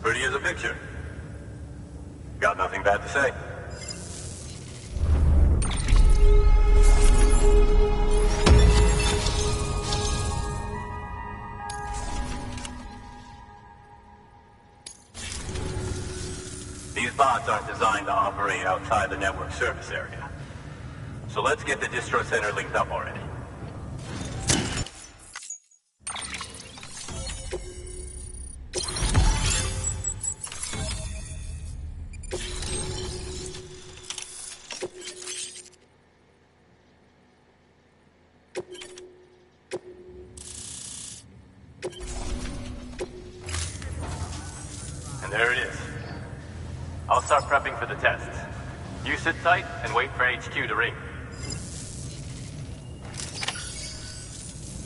Pretty as a picture. Got nothing bad to say. These bots aren't designed to operate outside the network service area. So let's get the distro center linked up already. And there it is. I'll start prepping for the test. You sit tight and wait for HQ to ring.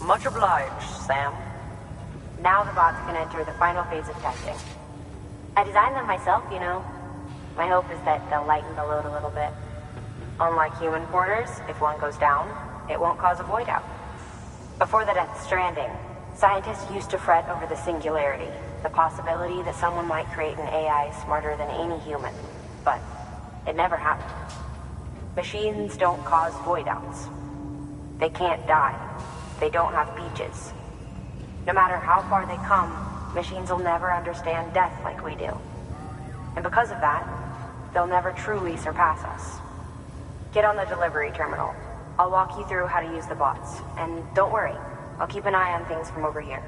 Much obliged, Sam. Now the bots can enter the final phase of testing. I designed them myself, you know. My hope is that they'll lighten the load a little bit. Unlike human porters, if one goes down, it won't cause a void out. Before the death Stranding, scientists used to fret over the singularity, the possibility that someone might create an AI smarter than any human. But it never happened. Machines don't cause void outs. They can't die. They don't have beaches. No matter how far they come, machines will never understand death like we do. And because of that, they'll never truly surpass us. Get on the delivery terminal. I'll walk you through how to use the bots. And don't worry, I'll keep an eye on things from over here.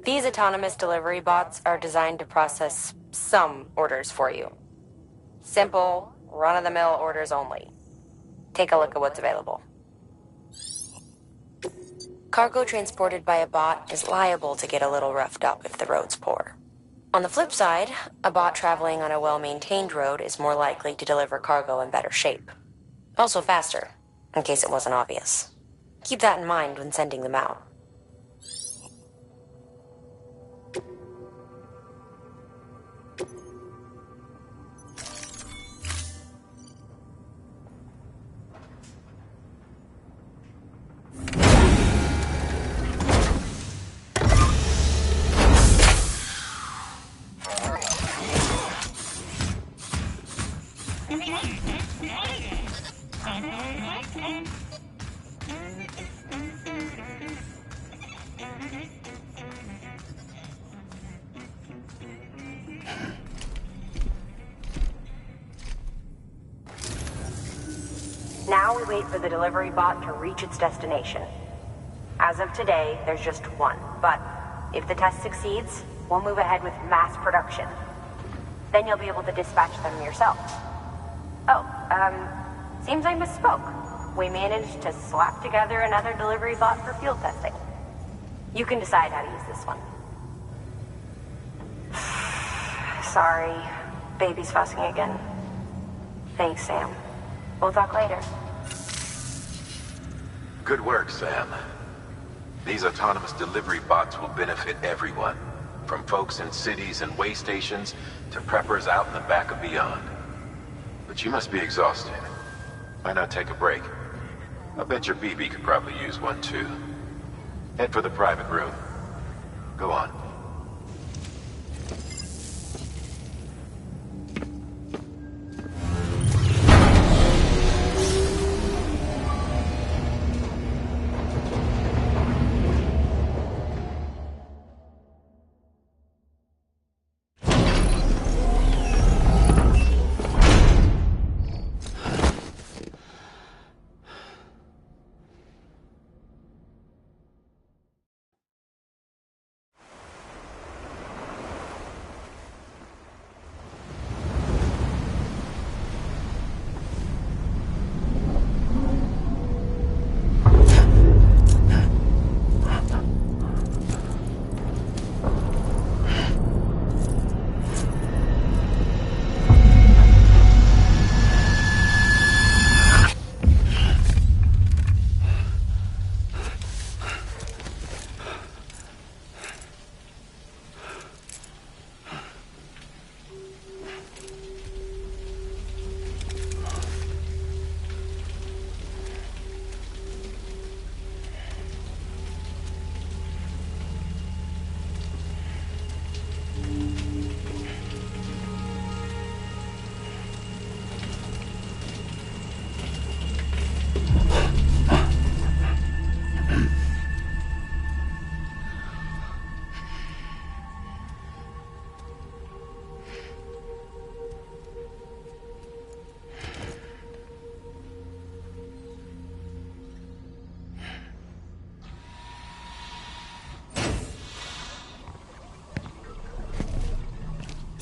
These autonomous delivery bots are designed to process some orders for you. Simple, run-of-the-mill orders only. Take a look at what's available. Cargo transported by a bot is liable to get a little roughed up if the road's poor. On the flip side, a bot traveling on a well-maintained road is more likely to deliver cargo in better shape. Also faster, in case it wasn't obvious. Keep that in mind when sending them out. Now we wait for the delivery bot to reach its destination. As of today, there's just one, but if the test succeeds, we'll move ahead with mass production. Then you'll be able to dispatch them yourself. Oh, seems I misspoke. We managed to slap together another delivery bot for field testing. You can decide how to use this one. Sorry, baby's fussing again. Thanks, Sam. We'll talk later. Good work, Sam. These autonomous delivery bots will benefit everyone, from folks in cities and way stations to preppers out in the back and beyond. But you must be exhausted. Why not take a break? I bet your BB could probably use one too. Head for the private room. Go on.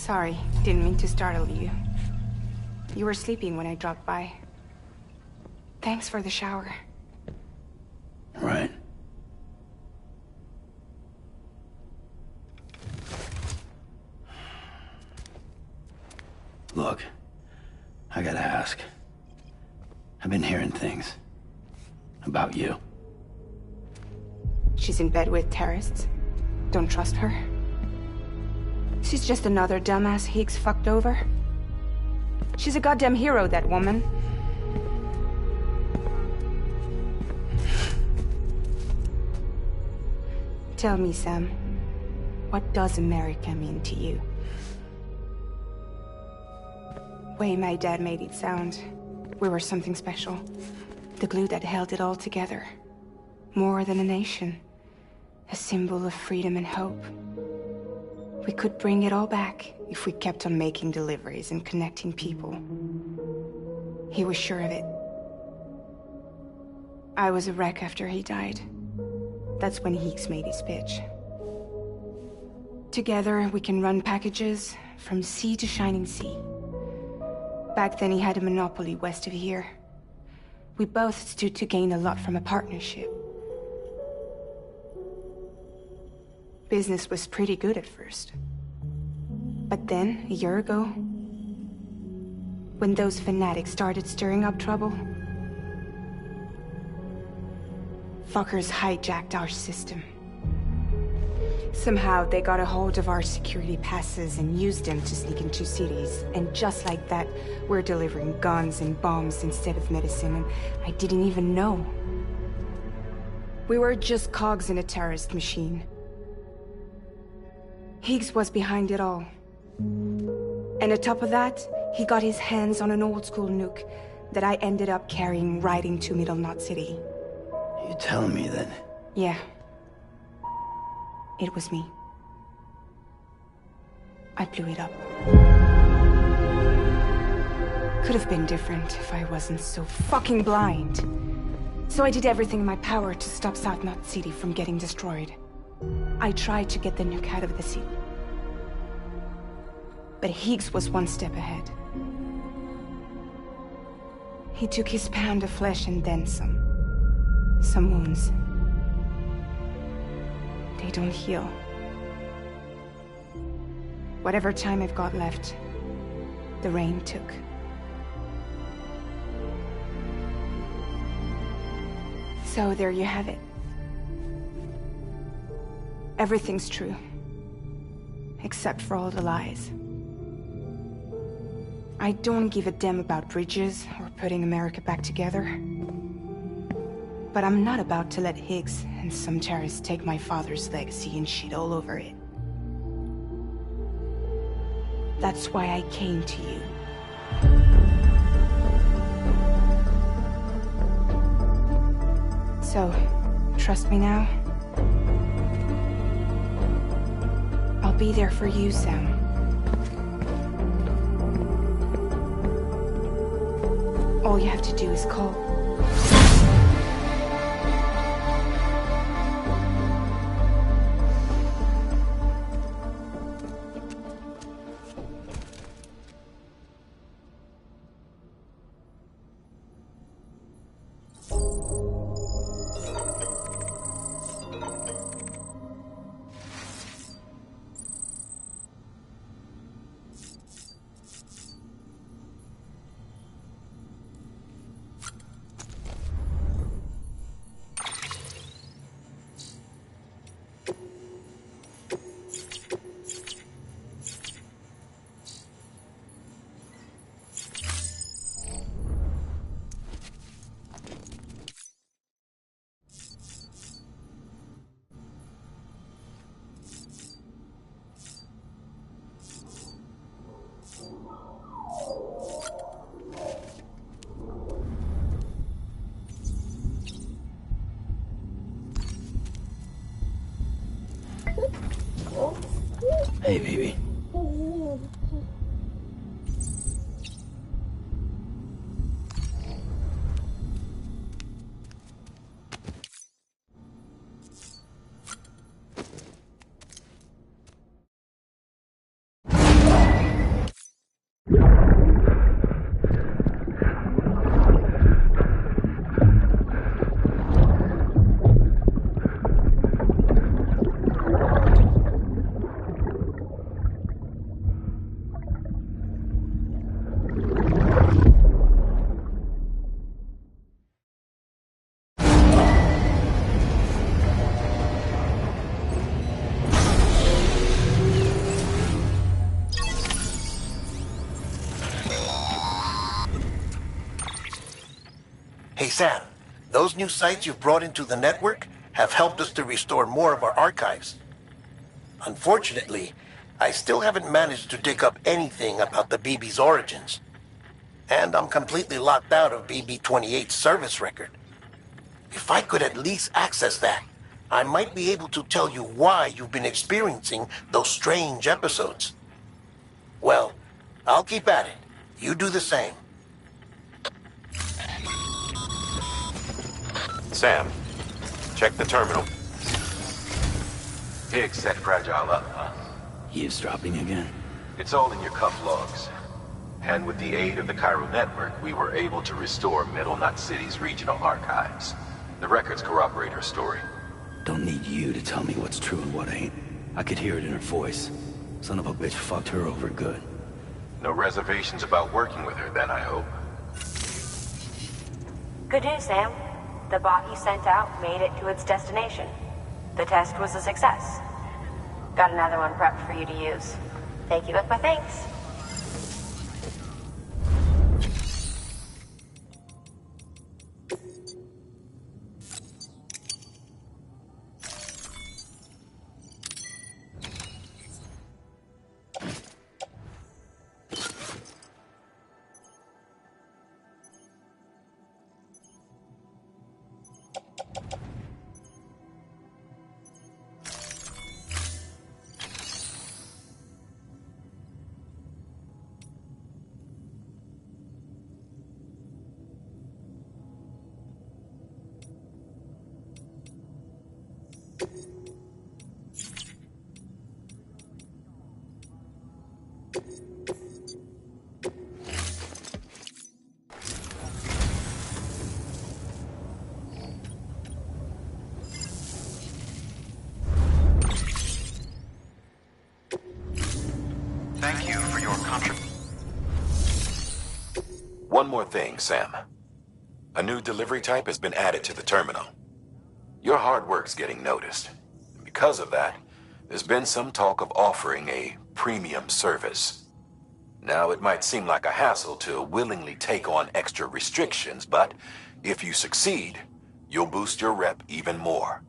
Sorry, didn't mean to startle you. You were sleeping when I dropped by. Thanks for the shower. Right. Look, I gotta ask. I've been hearing things about you. She's in bed with terrorists. Don't trust her. She's just another dumbass Higgs fucked over. She's a goddamn hero, that woman. Tell me, Sam, what does America mean to you? Way my dad made it sound, we were something special. The glue that held it all together. More than a nation. A symbol of freedom and hope. We could bring it all back if we kept on making deliveries and connecting people. He was sure of it. I was a wreck after he died. That's when Higgs made his pitch. Together, we can run packages from sea to shining sea. Back then, he had a monopoly west of here. We both stood to gain a lot from a partnership. Business was pretty good at first. But then, a year ago, when those fanatics started stirring up trouble, fuckers hijacked our system. Somehow, they got a hold of our security passes and used them to sneak into cities. And just like that, we're delivering guns and bombs instead of medicine, and I didn't even know. We were just cogs in a terrorist machine. Higgs was behind it all. And on top of that, he got his hands on an old-school nuke that I ended up carrying right into Middle Knot City. You telling me that? Yeah. It was me. I blew it up. Could have been different if I wasn't so fucking blind. So I did everything in my power to stop South Knot City from getting destroyed. I tried to get the nuke out of the city. But Higgs was one step ahead. He took his pound of flesh and then some. Some wounds. They don't heal. Whatever time I've got left, the rain took. So there you have it. Everything's true. Except for all the lies. I don't give a damn about bridges or putting America back together. But I'm not about to let Higgs and some terrorists take my father's legacy and shit all over it. That's why I came to you. So, trust me now? I'll be there for you, Sam. All you have to do is call. Hey, baby. Hey Sam, those new sites you've brought into the network have helped us to restore more of our archives. Unfortunately, I still haven't managed to dig up anything about the BB's origins. And I'm completely locked out of BB-28's service record. If I could at least access that, I might be able to tell you why you've been experiencing those strange episodes. Well, I'll keep at it. You do the same. Sam, check the terminal. Higgs set Fragile up, huh? Eavesdropping again? It's all in your cuff logs. And with the aid of the Cairo network, we were able to restore Middle Knot City's regional archives. The records corroborate her story. Don't need you to tell me what's true and what ain't. I could hear it in her voice. Son of a bitch fucked her over good. No reservations about working with her then, I hope. Good news, Sam. The bot you sent out made it to its destination. The test was a success. Got another one prepped for you to use. Take you with my thanks. Thank you for your contribution. One more thing, Sam. A new delivery type has been added to the terminal. Your hard work's getting noticed. Because of that, there's been some talk of offering a premium service. Now, it might seem like a hassle to willingly take on extra restrictions, but if you succeed, you'll boost your rep even more.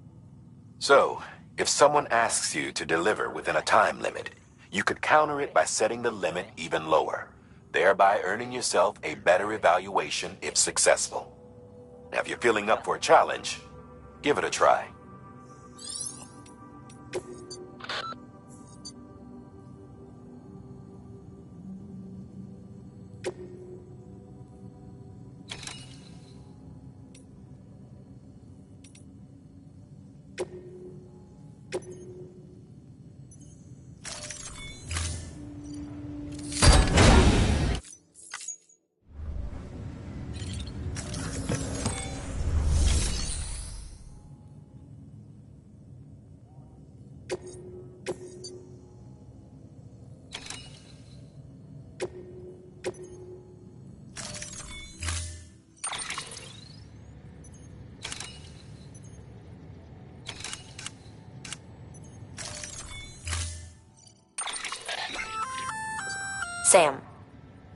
So, if someone asks you to deliver within a time limit, you could counter it by setting the limit even lower, thereby earning yourself a better evaluation if successful. Now, if you're feeling up for a challenge, give it a try. Sam,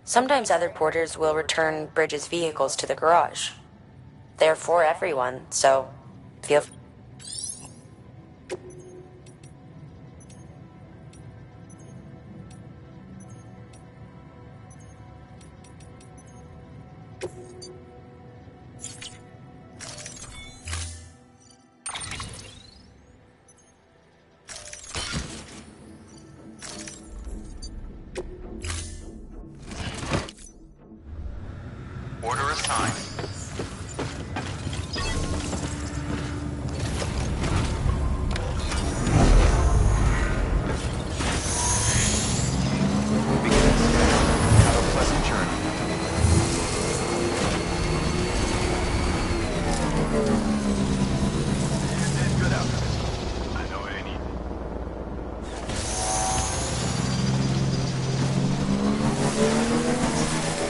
sometimes other porters will return Bridges' vehicles to the garage. They're for everyone, so feel free. Order assigned. Have a pleasant journey. Good outfit. I know what I need.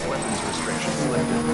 Weapons restrictions lifted.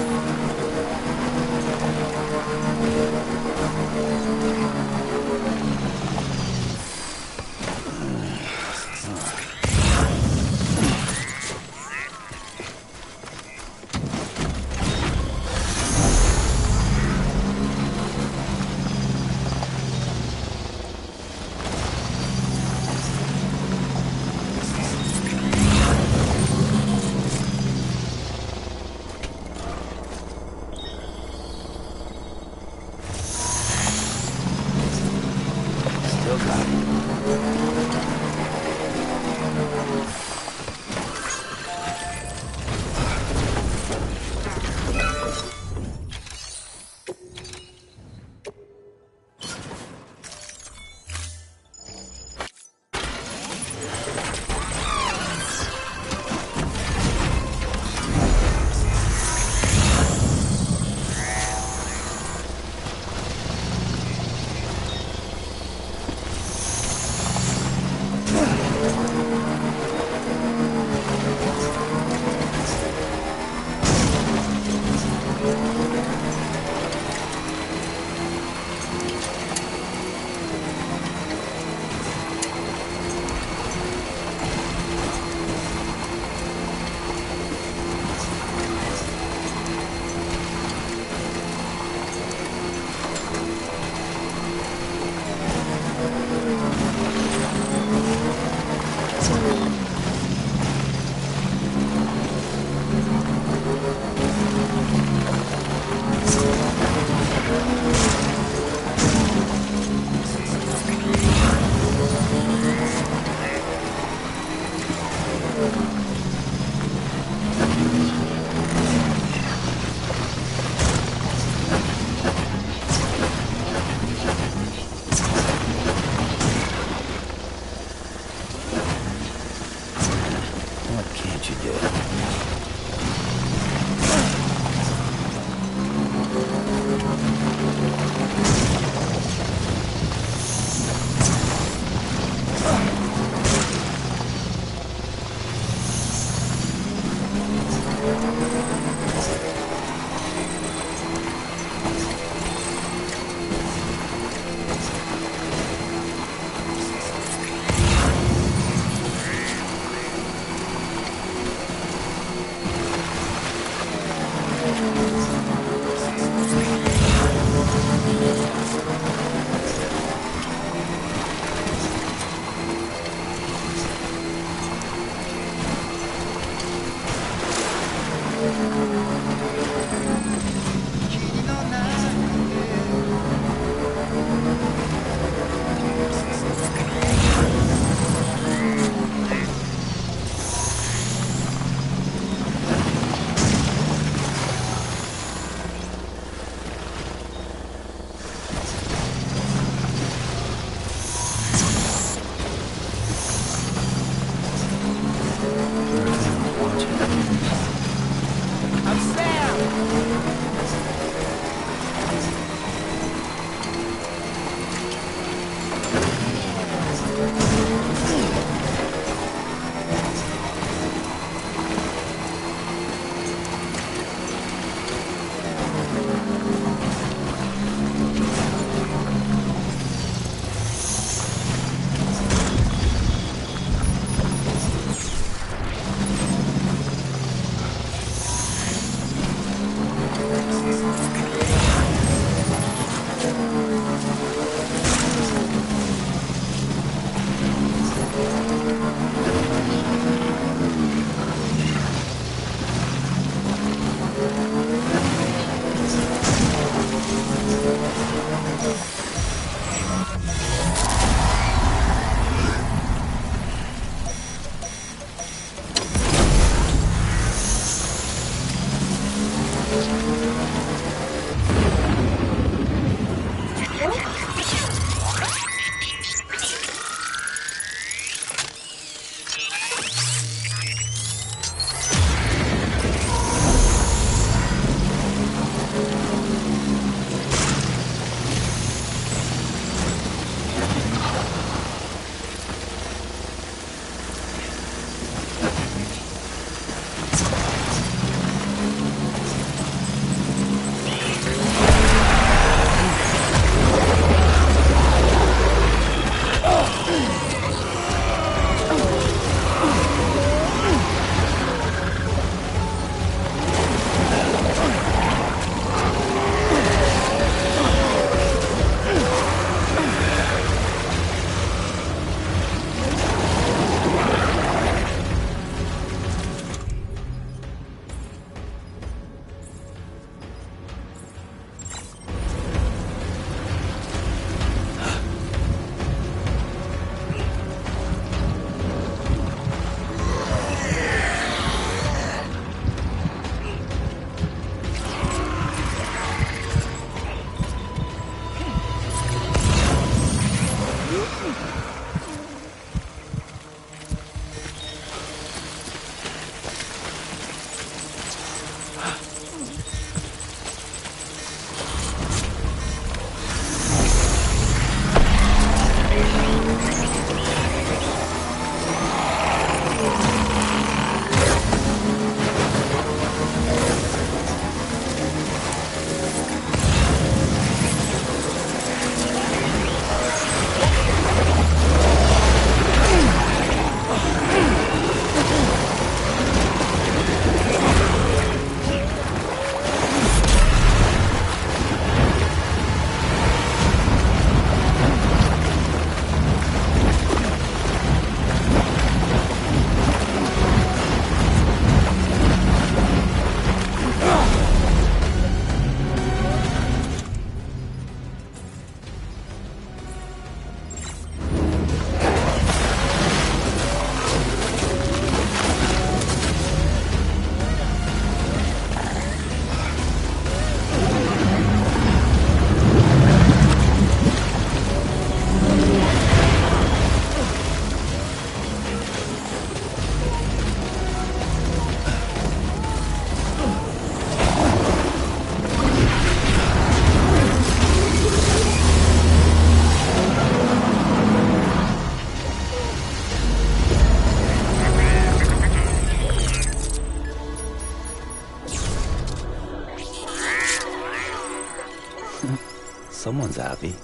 Someone's happy.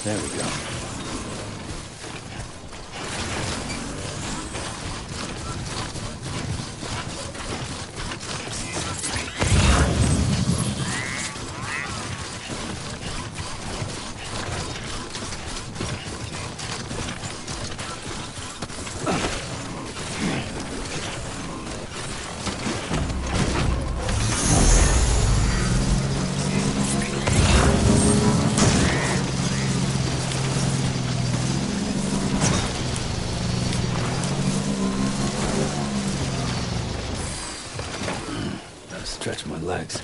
There we go. Stretch my legs.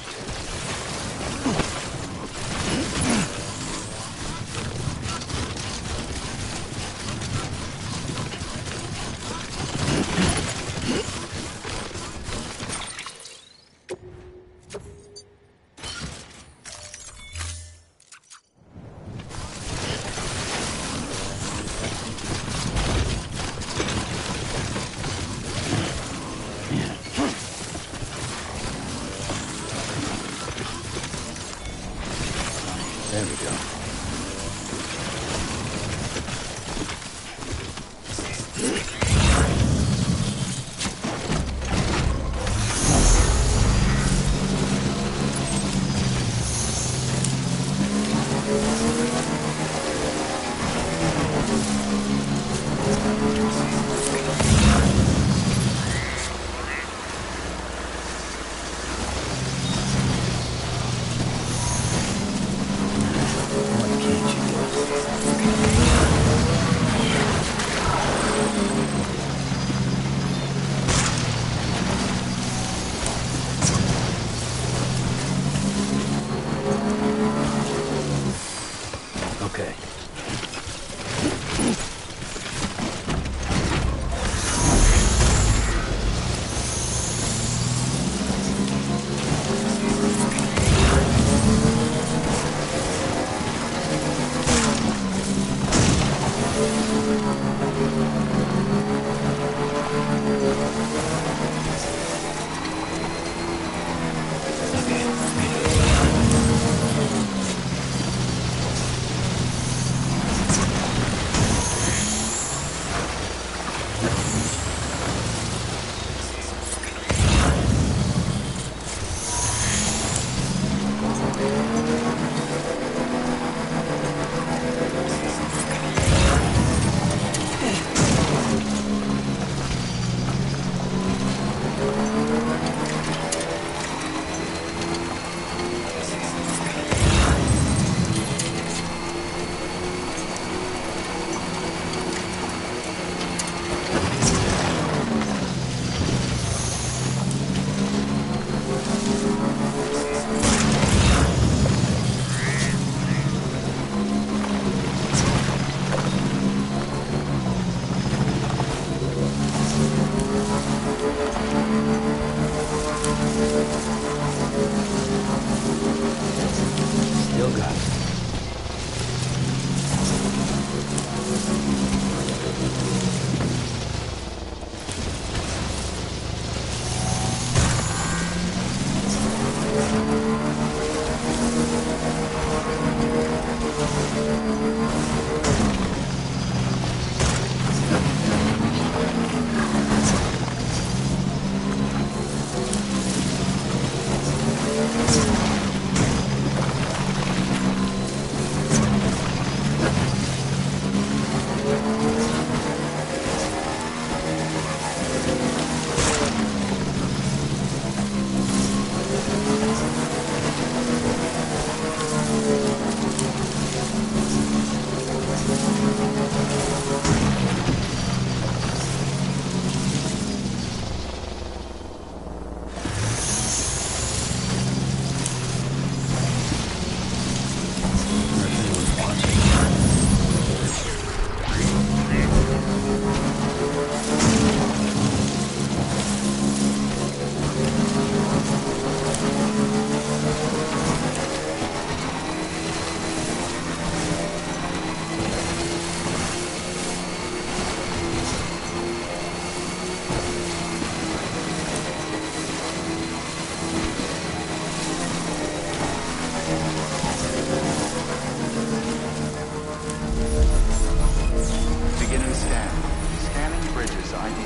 ID.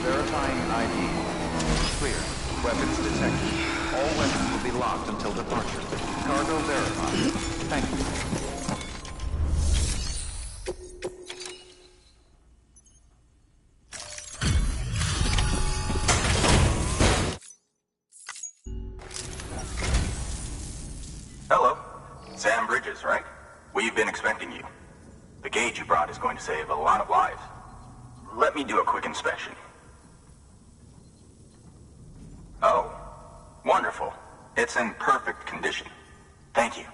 Verifying ID. Clear. Weapons detected. All weapons will be locked until departure. Cargo verified. Thank you. Hello. Sam Bridges, right? We've been expecting you. The gauge you brought is going to save a lot of lives. Let me do a quick inspection. Oh, wonderful. It's in perfect condition. Thank you.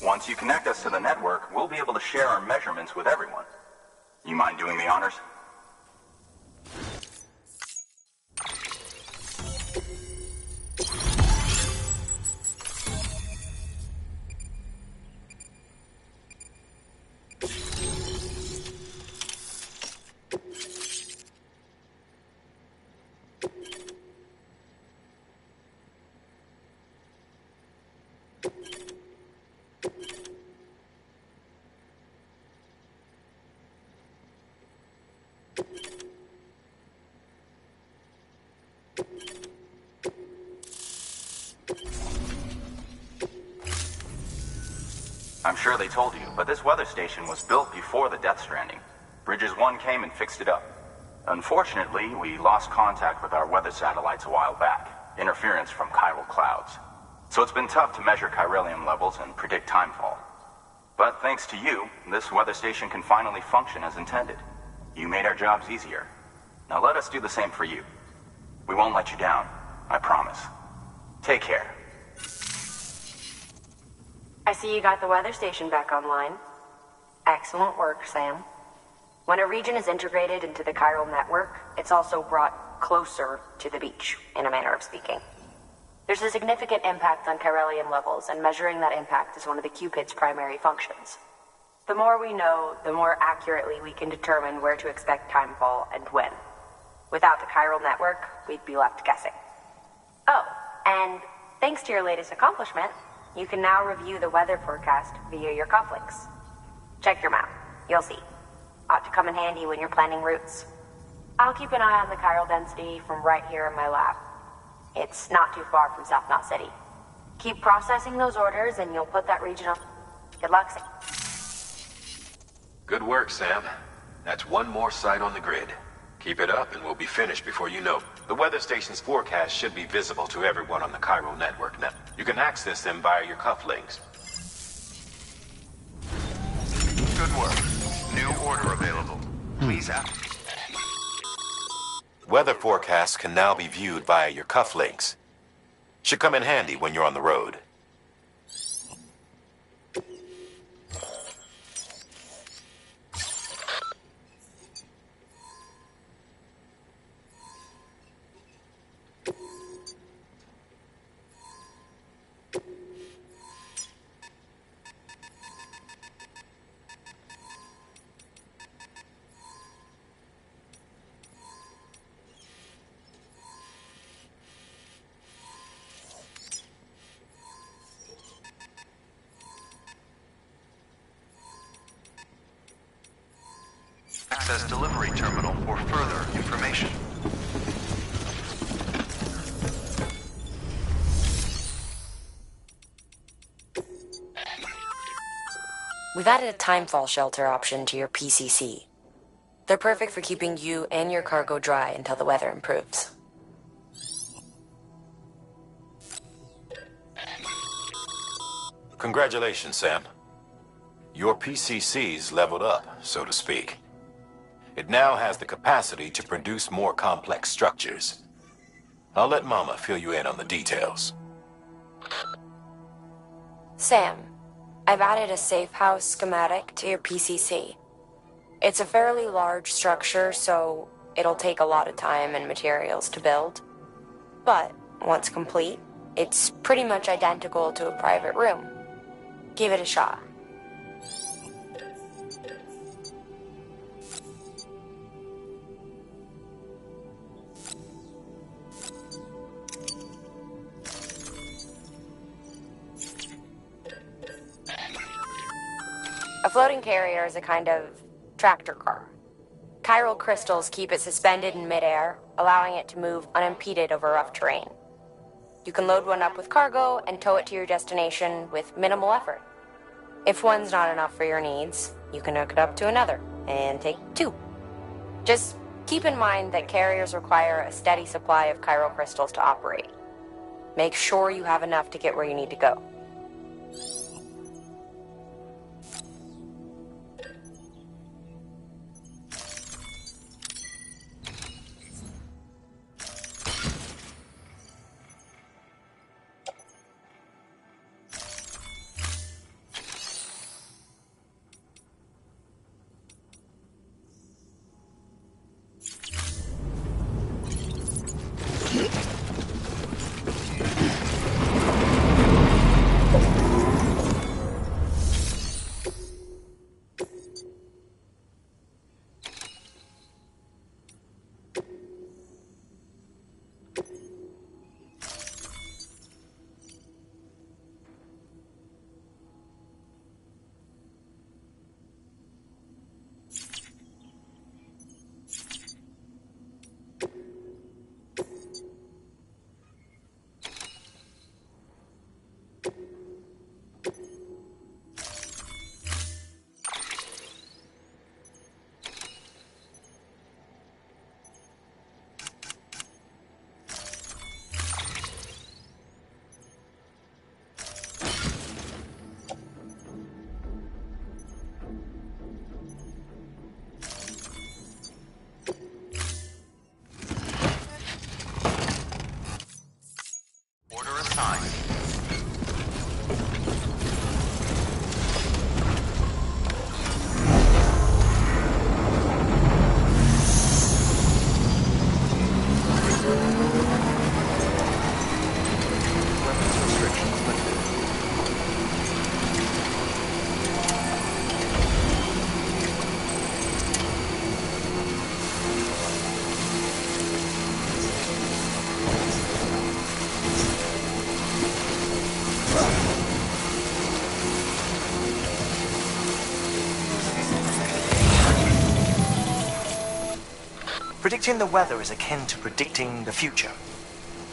Once you connect us to the network, we'll be able to share our measurements with everyone. You mind doing the honors? I'm sure they told you, but this weather station was built before the Death Stranding. Bridges 1 came and fixed it up. Unfortunately, we lost contact with our weather satellites a while back. Interference from chiral clouds. So it's been tough to measure chiralium levels and predict timefall. But thanks to you, this weather station can finally function as intended. You made our jobs easier. Now let us do the same for you. We won't let you down, I promise. Take care. I see you got the weather station back online. Excellent work, Sam. When a region is integrated into the chiral network, it's also brought closer to the beach, in a manner of speaking. There's a significant impact on chiralium levels, and measuring that impact is one of the Cupid's primary functions. The more we know, the more accurately we can determine where to expect timefall and when. Without the chiral network, we'd be left guessing. Oh, and thanks to your latest accomplishment, you can now review the weather forecast via your cufflinks. Check your map. You'll see. Ought to come in handy when you're planning routes. I'll keep an eye on the chiral density from right here in my lab. It's not too far from South Knot City. Keep processing those orders and you'll put that region on. Good luck, Sam. Good work, Sam. That's one more site on the grid. Keep it up and we'll be finished before you know. The weather station's forecast should be visible to everyone on the chiral network now. You can access them via your cufflinks. Good work. New order available. Please act. Weather forecasts can now be viewed via your cufflinks. Should come in handy when you're on the road. Access delivery terminal for further information. We've added a timefall shelter option to your PCC. They're perfect for keeping you and your cargo dry until the weather improves. Congratulations, Sam. Your PCC's leveled up, so to speak. It now has the capacity to produce more complex structures. I'll let Mama fill you in on the details. Sam, I've added a safe house schematic to your PCC. It's a fairly large structure, so it'll take a lot of time and materials to build. But once complete, it's pretty much identical to a private room. Give it a shot. floating carrier is a kind of tractor car. Chiral crystals keep it suspended in midair, allowing it to move unimpeded over rough terrain. You can load one up with cargo and tow it to your destination with minimal effort. If one's not enough for your needs, you can hook it up to another and take two. Just keep in mind that carriers require a steady supply of chiral crystals to operate. Make sure you have enough to get where you need to go. Predicting the weather is akin to predicting the future.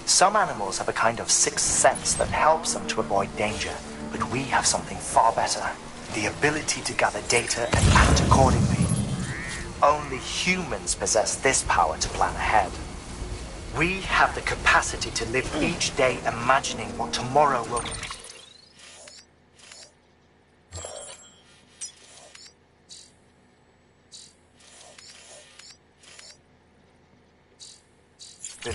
Some animals have a kind of sixth sense that helps them to avoid danger, but we have something far better. The ability to gather data and act accordingly. Only humans possess this power to plan ahead. We have the capacity to live each day imagining what tomorrow will be.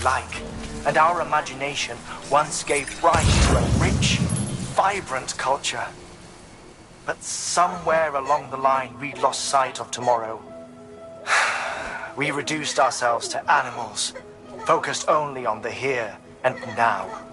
Like, and our imagination once gave rise to a rich, vibrant culture. But somewhere along the line, we lost sight of tomorrow. We reduced ourselves to animals, focused only on the here and now.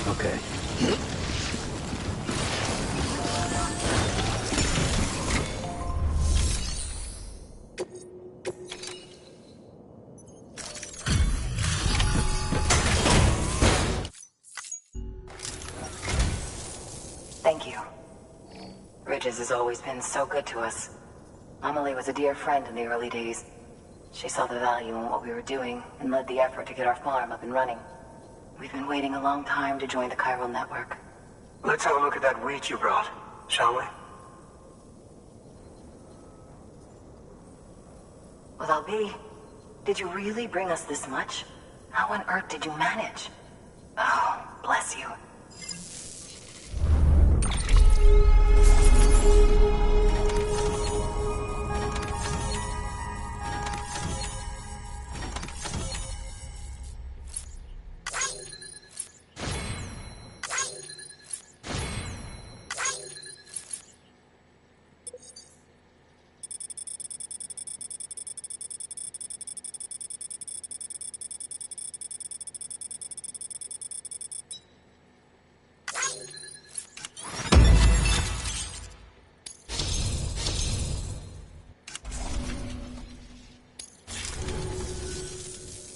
Okay. Thank you. Bridges has always been so good to us. Amelie was a dear friend in the early days. She saw the value in what we were doing and led the effort to get our farm up and running. We've been waiting a long time to join the chiral network. Let's have a look at that wheat you brought, shall we? Well, Albie, did you really bring us this much? How on earth did you manage? Oh, bless you.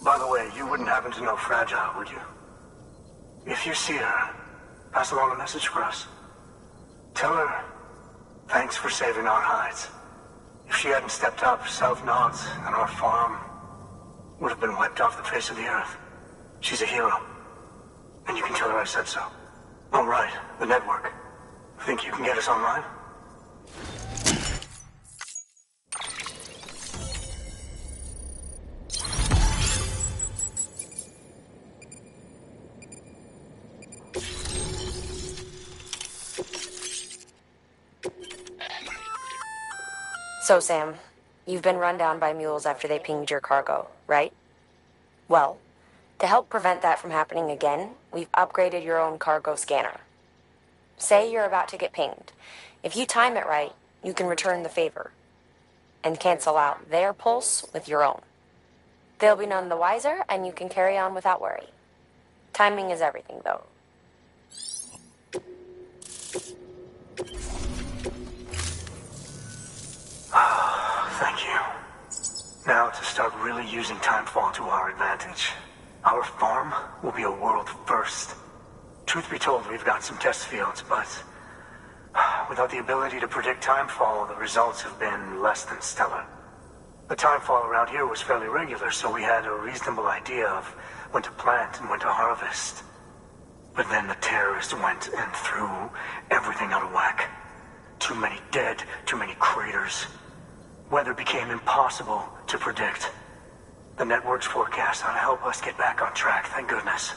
By the way, you wouldn't happen to know Fragile, would you? If you see her, pass along a message for us. Tell her, thanks for saving our hides. If she hadn't stepped up, South Nods and our farm would have been wiped off the face of the earth. She's a hero. And you can tell her I said so. All right, the network. Think you can get us online? So, Sam, you've been run down by mules after they pinged your cargo, right? Well, to help prevent that from happening again, we've upgraded your own cargo scanner. Say you're about to get pinged. If you time it right, you can return the favor and cancel out their pulse with your own. They'll be none the wiser, and you can carry on without worry. Timing is everything, though. Thank you. Now to start really using timefall to our advantage. Our farm will be a world first. Truth be told, we've got some test fields, but without the ability to predict timefall, the results have been less than stellar. The timefall around here was fairly regular, so we had a reasonable idea of when to plant and when to harvest. But then the terrorists went and threw everything out of whack. Too many dead, too many craters. Weather became impossible to predict. The network's forecast ought to help us get back on track, thank goodness.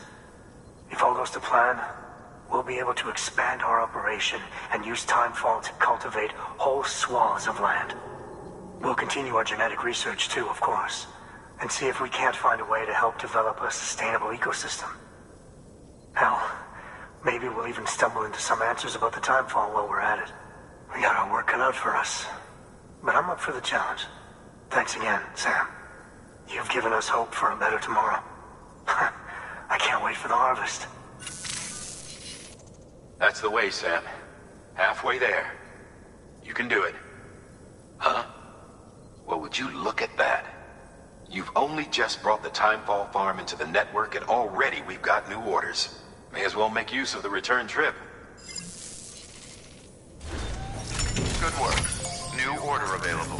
If all goes to plan, we'll be able to expand our operation and use timefall to cultivate whole swaths of land. We'll continue our genetic research too, of course, and see if we can't find a way to help develop a sustainable ecosystem. Hell, maybe we'll even stumble into some answers about the timefall while we're at it. We got our work cut out for us. But I'm up for the challenge. Thanks again, Sam. You've given us hope for a better tomorrow. I can't wait for the harvest. That's the way, Sam. Halfway there. You can do it. Huh? Well, would you look at that? You've only just brought the Timefall farm into the network, and already we've got new orders. May as well make use of the return trip. Good work. New order available.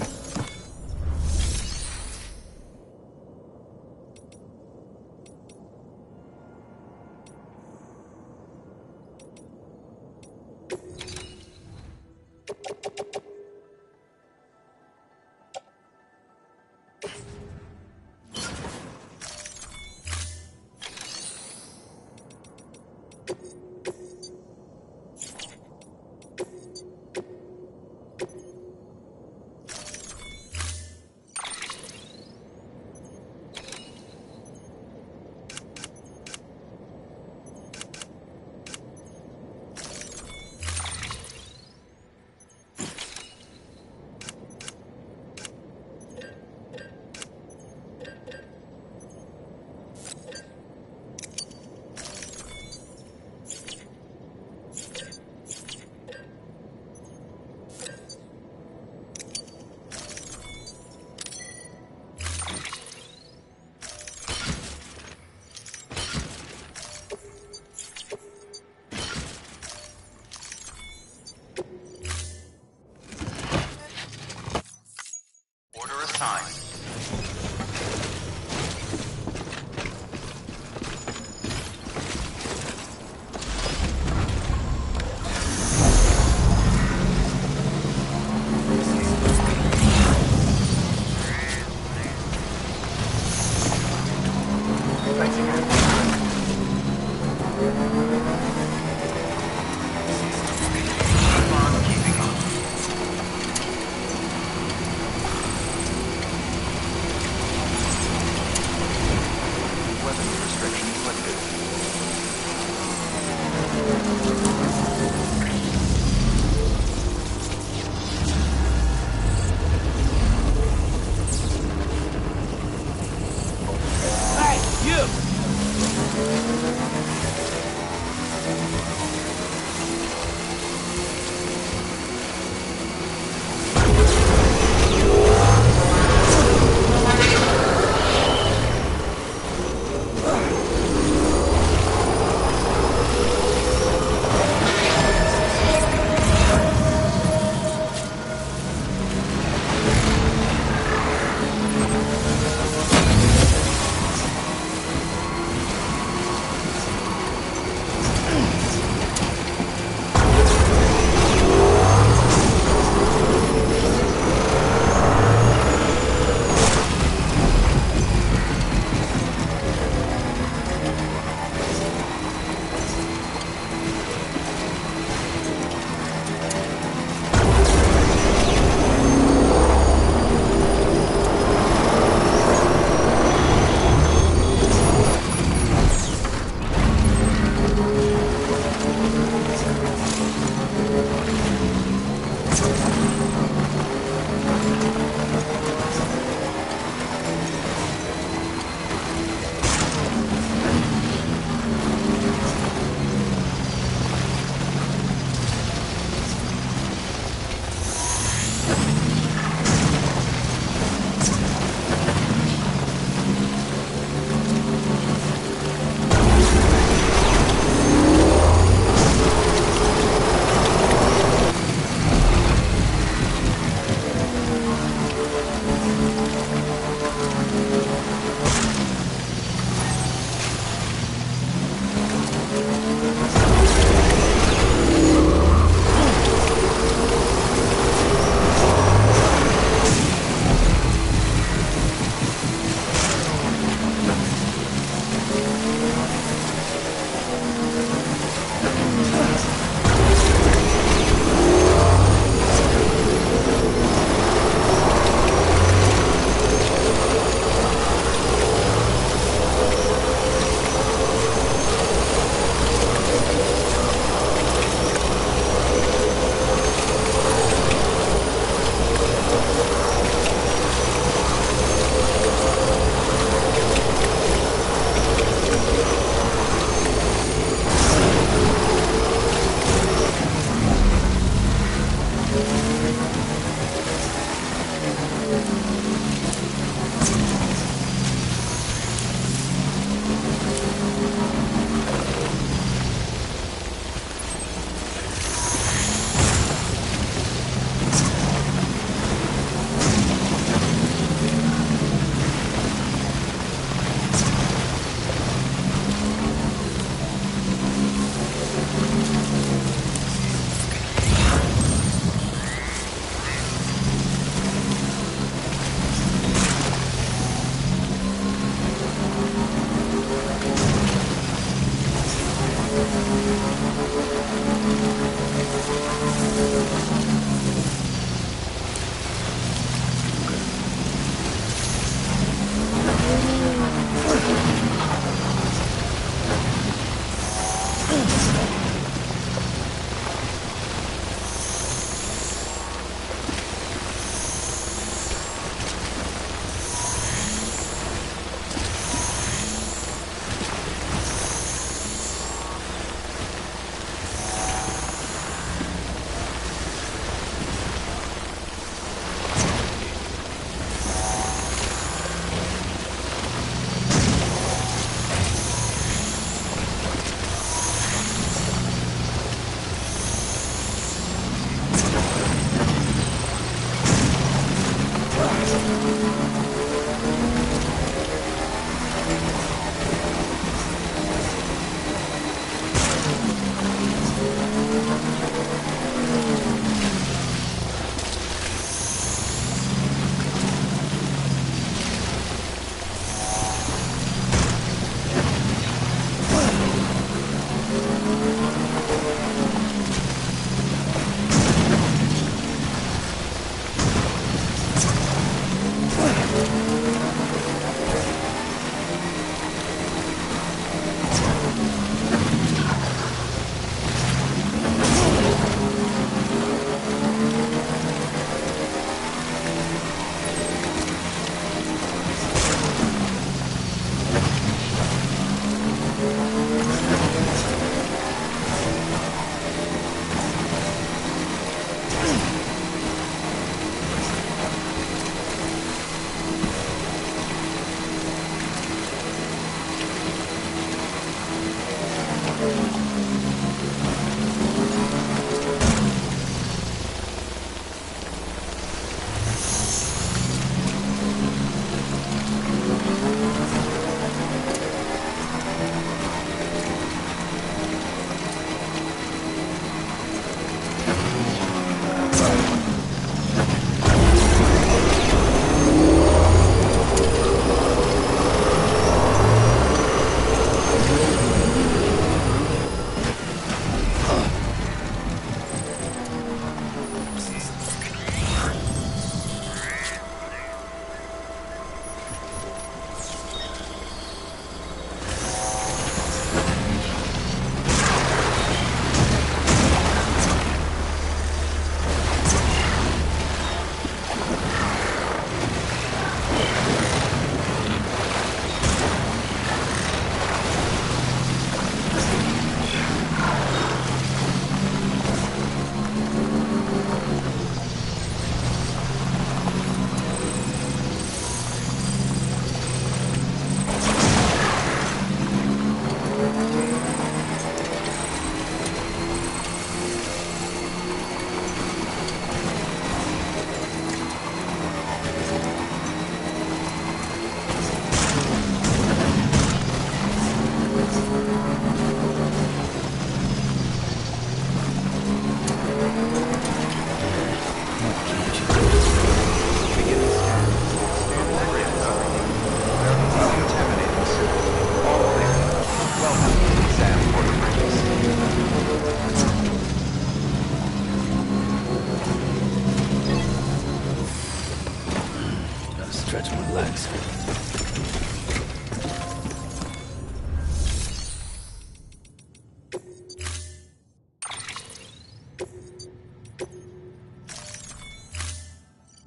things.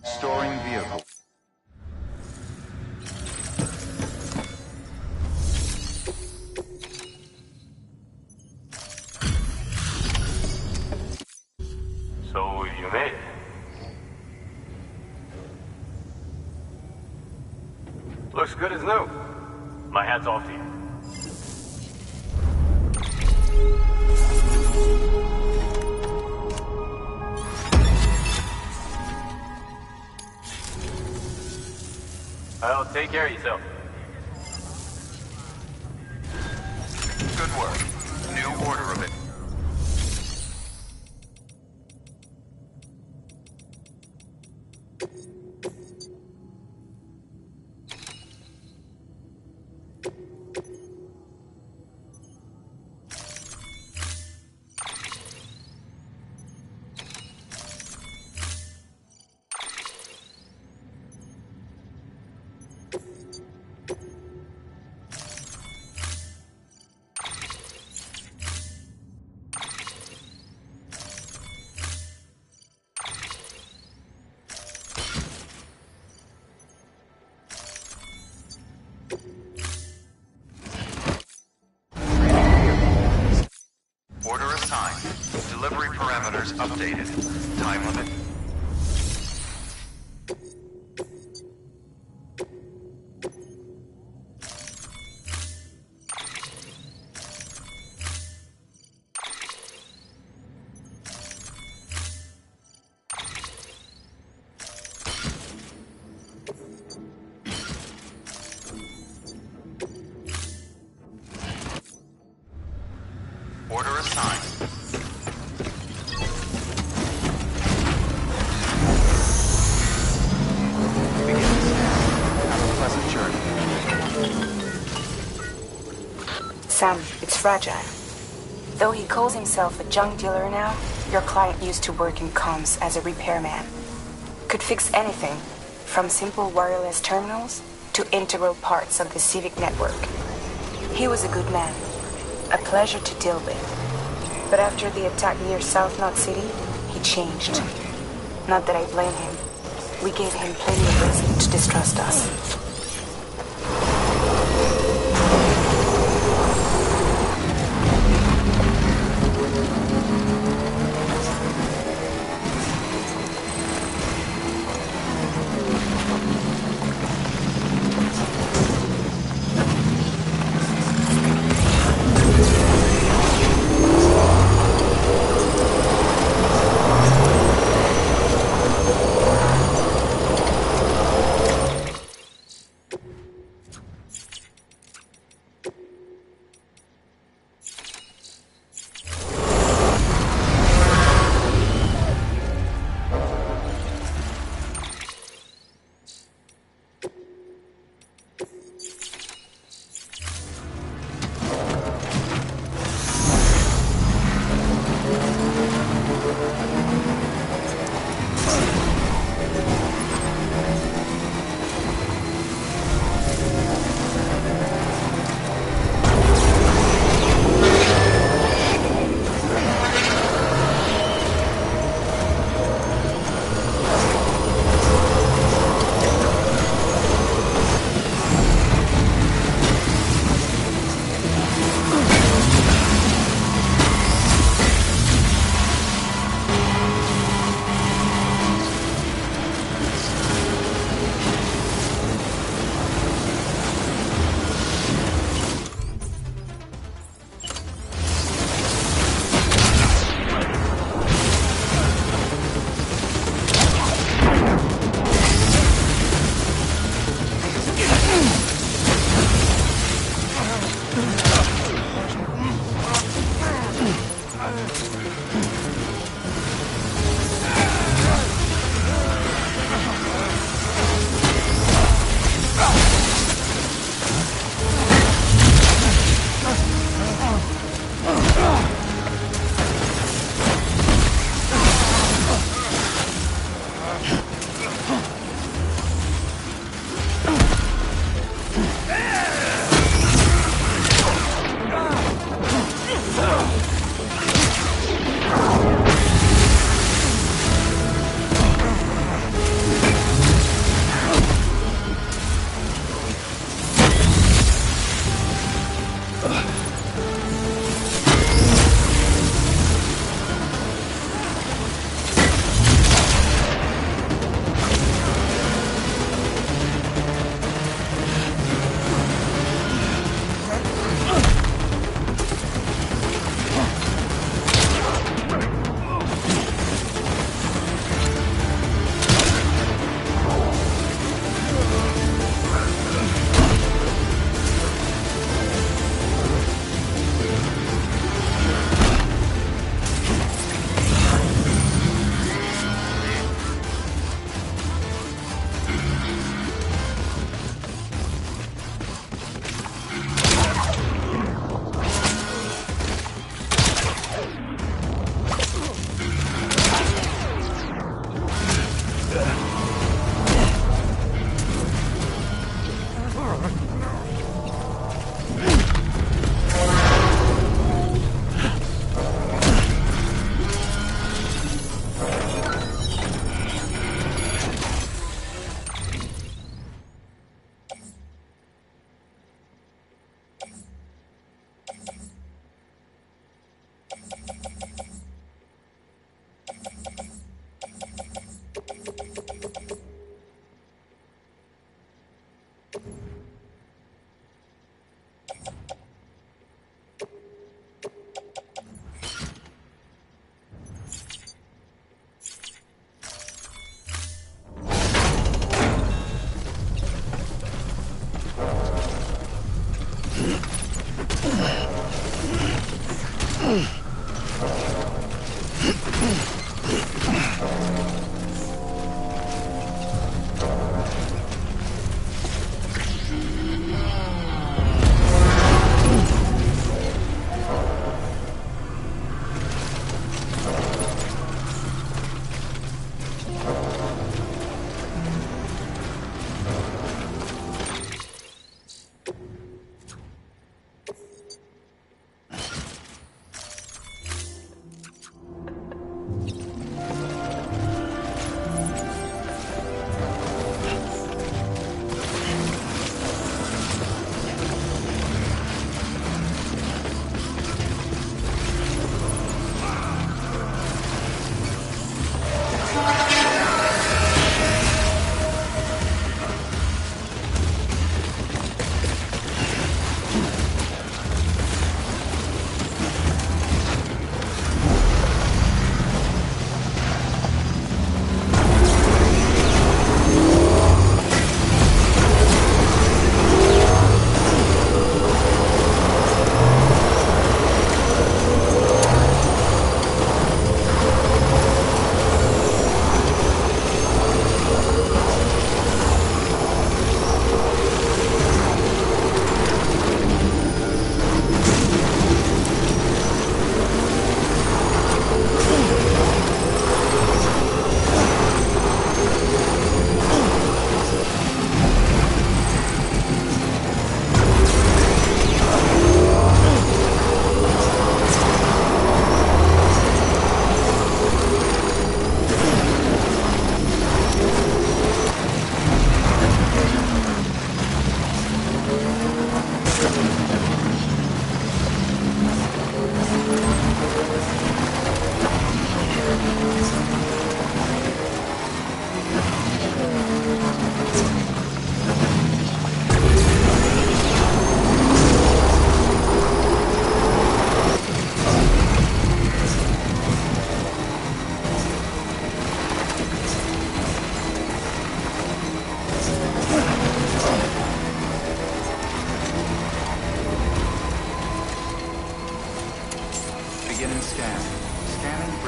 Storing vehicle. So, you made it. Looks good as new. My hat's off to you. Well, take care of yourself. Good work. New order of it. Order assigned. Delivery parameters updated. Time limit. Order assigned. Begins. Have a pleasant journey. Sam, it's fragile. Though he calls himself a junk dealer now, your client used to work in comms as a repairman. Could fix anything, from simple wireless terminals to integral parts of the civic network. He was a good man, a pleasure to deal with. But after the attack near South Knot City, he changed. Not that I blame him. We gave him plenty of reason to distrust us.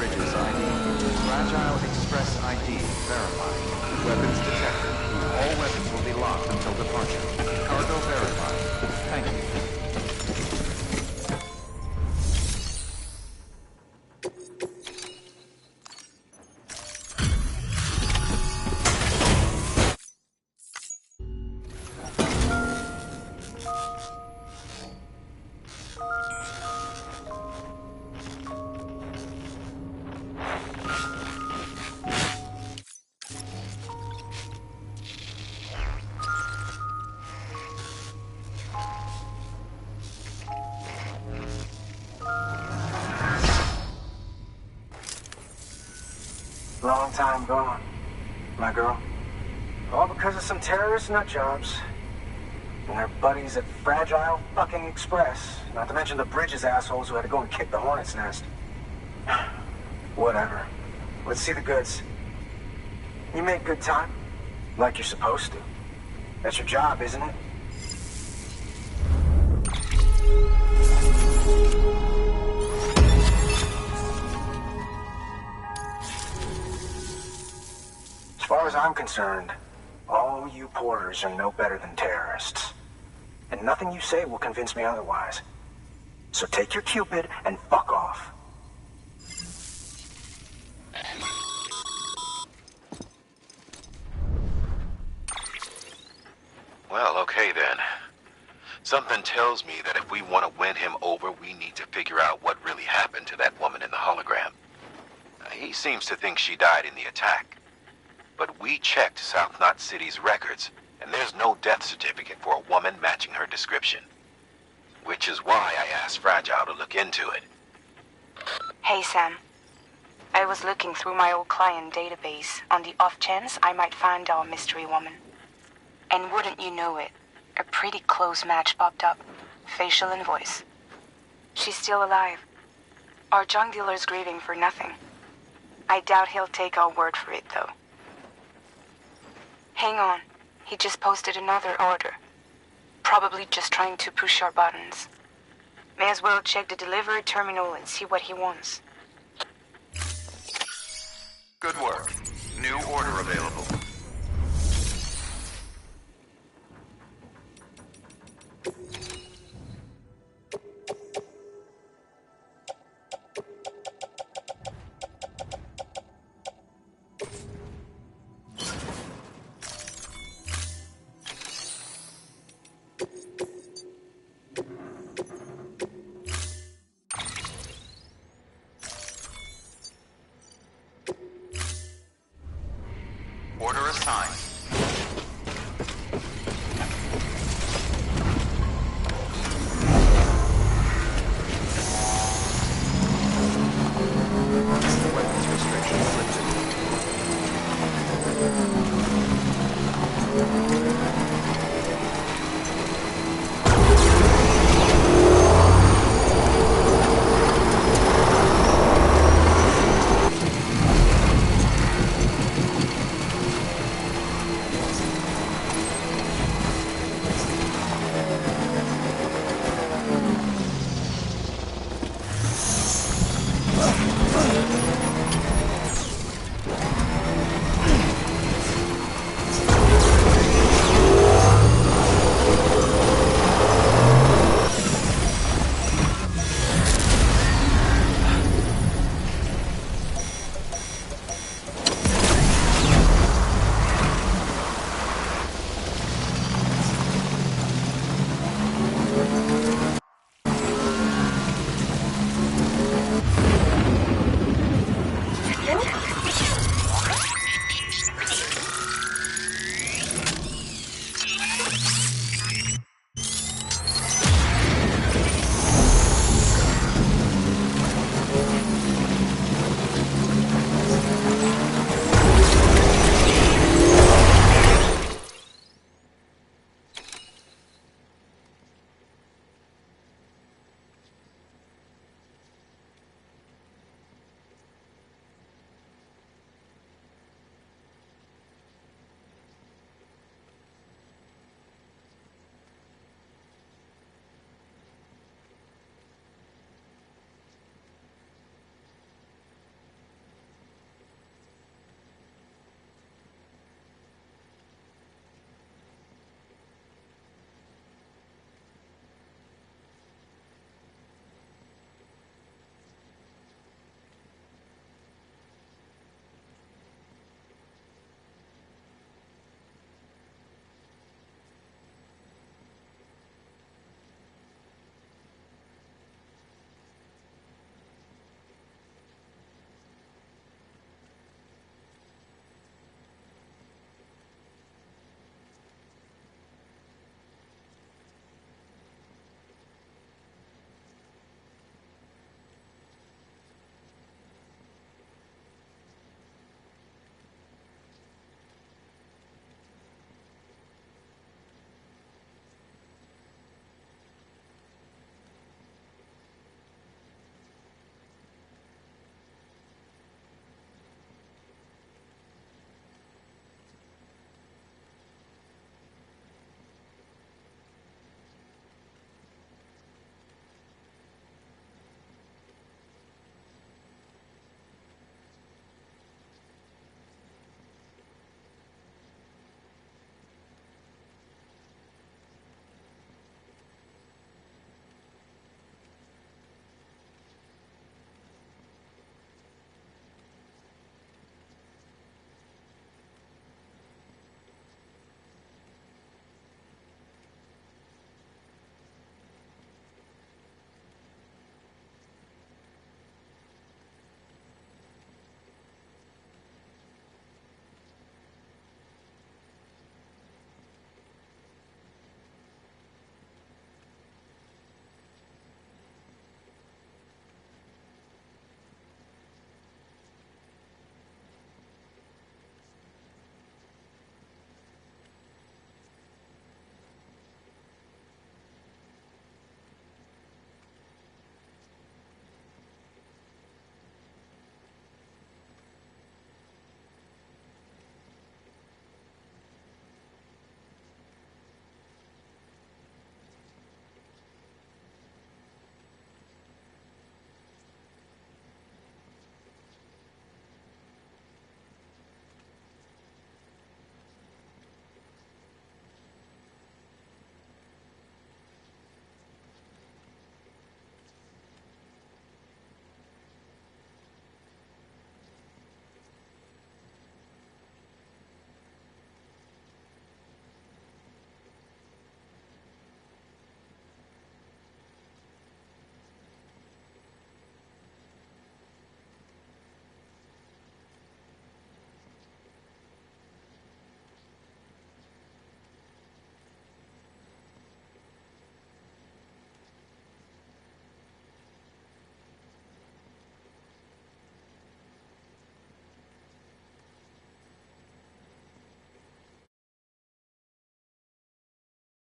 Bridges ID. Fragile Express ID verified. Weapons detected. All weapons will be locked until departure. Cargo verified. Thank you. Long time gone, my girl. All because of some terrorist nutjobs. And their buddies at Fragile fucking Express. Not to mention the Bridges assholes who had to go and kick the hornet's nest. Whatever. Let's see the goods. You make good time. Like you're supposed to. That's your job, isn't it? As far as I'm concerned, all you porters are no better than terrorists. And nothing you say will convince me otherwise. So take your Cupid and fuck off. Well, okay then. Something tells me that if we want to win him over, we need to figure out what really happened to that woman in the hologram. He seems to think she died in the attack. But we checked South Knot City's records, and there's no death certificate for a woman matching her description. Which is why I asked Fragile to look into it. Hey, Sam. I was looking through my old client database on the off chance I might find our mystery woman. And wouldn't you know it, a pretty close match popped up. Facial and voice. She's still alive. Our junk dealer's grieving for nothing. I doubt he'll take our word for it, though. Hang on. He just posted another order. Probably just trying to push our buttons. May as well check the delivery terminal and see what he wants. Good work. New order available. Order assigned.